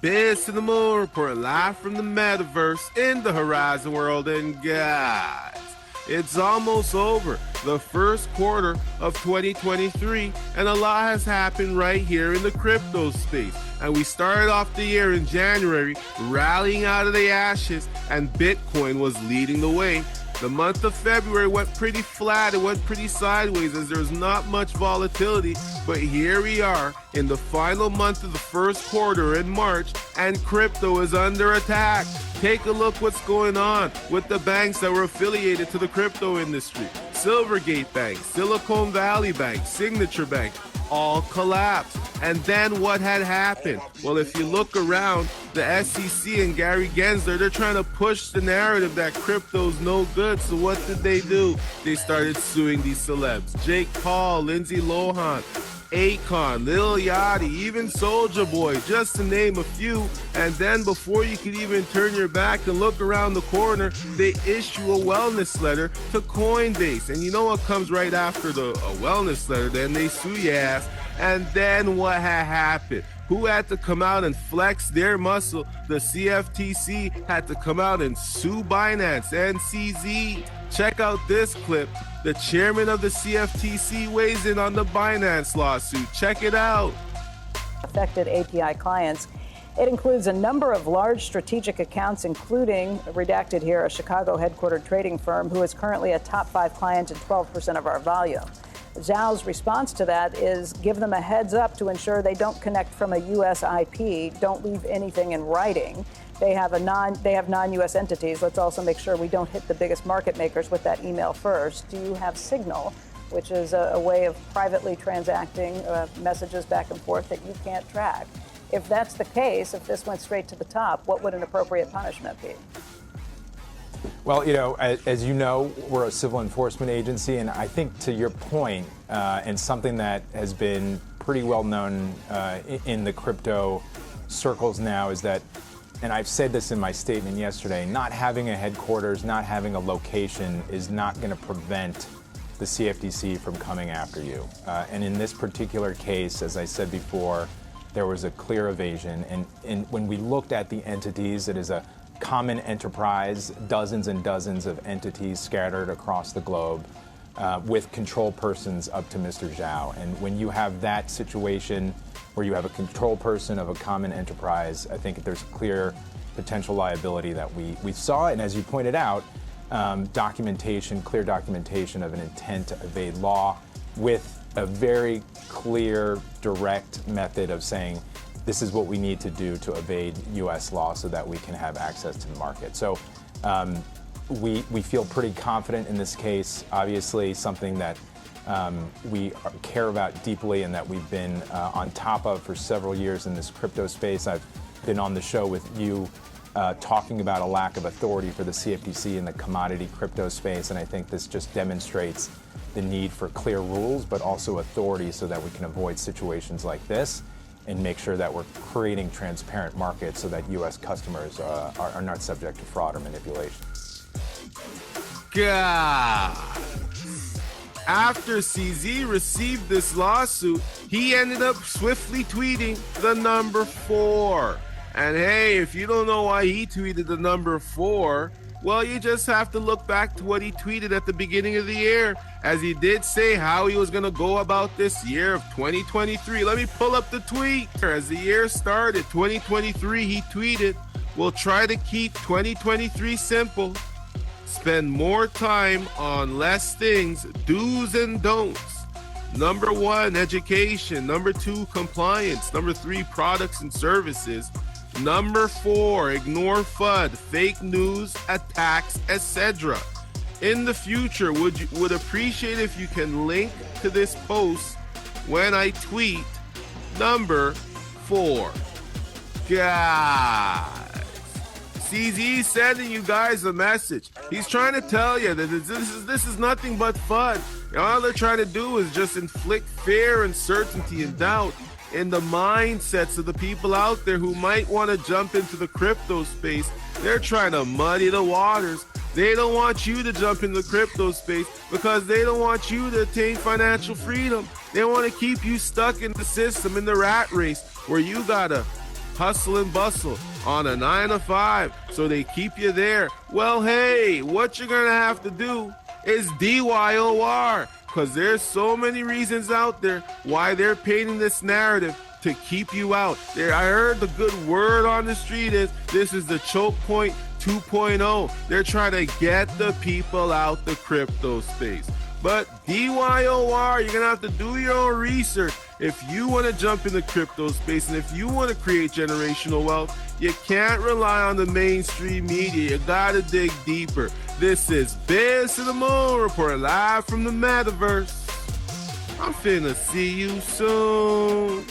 Biz Cinema reporting live from the metaverse in the Horizon world. And guys, it's almost over, the first quarter of 2023, and a lot has happened right here in the crypto space. And we started off the year in January rallying out of the ashes, and Bitcoin was leading the way. The month of February went pretty flat, it went pretty sideways as there's not much volatility, but here we are in the final month of the first quarter in March, and crypto is under attack. Take a look what's going on with the banks that were affiliated to the crypto industry. Silvergate Bank, Silicon Valley Bank, Signature Bank, all collapsed. And then what had happened? Well, if you look around, the SEC and Gary Gensler, they're trying to push the narrative that crypto's no good. So what did they do? They started suing these celebs. Jake Paul, Lindsay Lohan, Akon, Lil Yachty, even Soulja Boy, just to name a few. And then before you could even turn your back and look around the corner, they issue a wellness letter to Coinbase. And you know what comes right after a wellness letter? Then they sue your ass. And then what had happened? Who had to come out and flex their muscle? The CFTC had to come out and sue Binance and CZ. Check out this clip. The chairman of the CFTC weighs in on the Binance lawsuit. Check it out. Affected API clients. It includes a number of large strategic accounts, including, redacted here, a Chicago headquartered trading firm who is currently a top 5 client and 12% of our volume. Zhao's response to that is give them a heads up to ensure they don't connect from a U.S. IP, don't leave anything in writing. They have non-U.S. entities. Let's also make sure we don't hit the biggest market makers with that email first. Do you have Signal, which is a way of privately transacting messages back and forth that you can't track? If that's the case, if this went straight to the top, what would an appropriate punishment be? Well, as you know, we're a civil enforcement agency, and I think to your point, and something that has been pretty well known in the crypto circles now is that, and I've said this in my statement yesterday, not having a headquarters, not having a location is not going to prevent the CFTC from coming after you. And in this particular case, as I said before, there was a clear evasion. And when we looked at the entities, it is a common enterprise, dozens and dozens of entities scattered across the globe with control persons up to Mr. Zhao. And when you have that situation where you have a control person of a common enterprise, I think there's clear potential liability that we saw. And as you pointed out, clear documentation of an intent to evade law with a very clear, direct method of saying, this is what we need to do to evade U.S. law so that we can have access to the market. So we feel pretty confident in this case. Obviously, something that we care about deeply and that we've been on top of for several years in this crypto space. I've been on the show with you talking about a lack of authority for the CFTC in the commodity crypto space, and I think this just demonstrates the need for clear rules, but also authority so that we can avoid situations like this and make sure that we're creating transparent markets so that U.S. customers are not subject to fraud or manipulation. God. After CZ received this lawsuit, he ended up swiftly tweeting the number 4. And hey, if you don't know why he tweeted the number 4, well, you just have to look back to what he tweeted at the beginning of the year, as he did say how he was going to go about this year of 2023. Let me pull up the tweet. As the year started, 2023, he tweeted, "We'll try to keep 2023 simple. Spend more time on less things, do's and don'ts. Number 1, education. Number 2, compliance. Number 3, products and services. Number 4, ignore FUD, fake news, attacks, etc. In the future, would appreciate if you can link to this post when I tweet number 4. Guys, CZ sending you guys a message. He's trying to tell you that this is nothing but fun. All they're trying to do is just inflict fear, uncertainty, and doubt in the mindsets of the people out there who might want to jump into the crypto space. They're trying to muddy the waters. They don't want you to jump in the crypto space because they don't want you to attain financial freedom. They want to keep you stuck in the system, in the rat race, where you gotta hustle and bustle on a 9 to 5, so they keep you there. Well, hey, what you're gonna have to do is DYOR, because there's so many reasons out there why they're painting this narrative to keep you out. There, I heard the good word on the street is this is the choke point 2.0. They're trying to get the people out the crypto space. But DYOR, you're gonna have to do your own research. If you want to jump in the crypto space and if you want to create generational wealth, you can't rely on the mainstream media. You gotta dig deeper. This is Biz to the Moon, reporting live from the metaverse. I'm finna see you soon.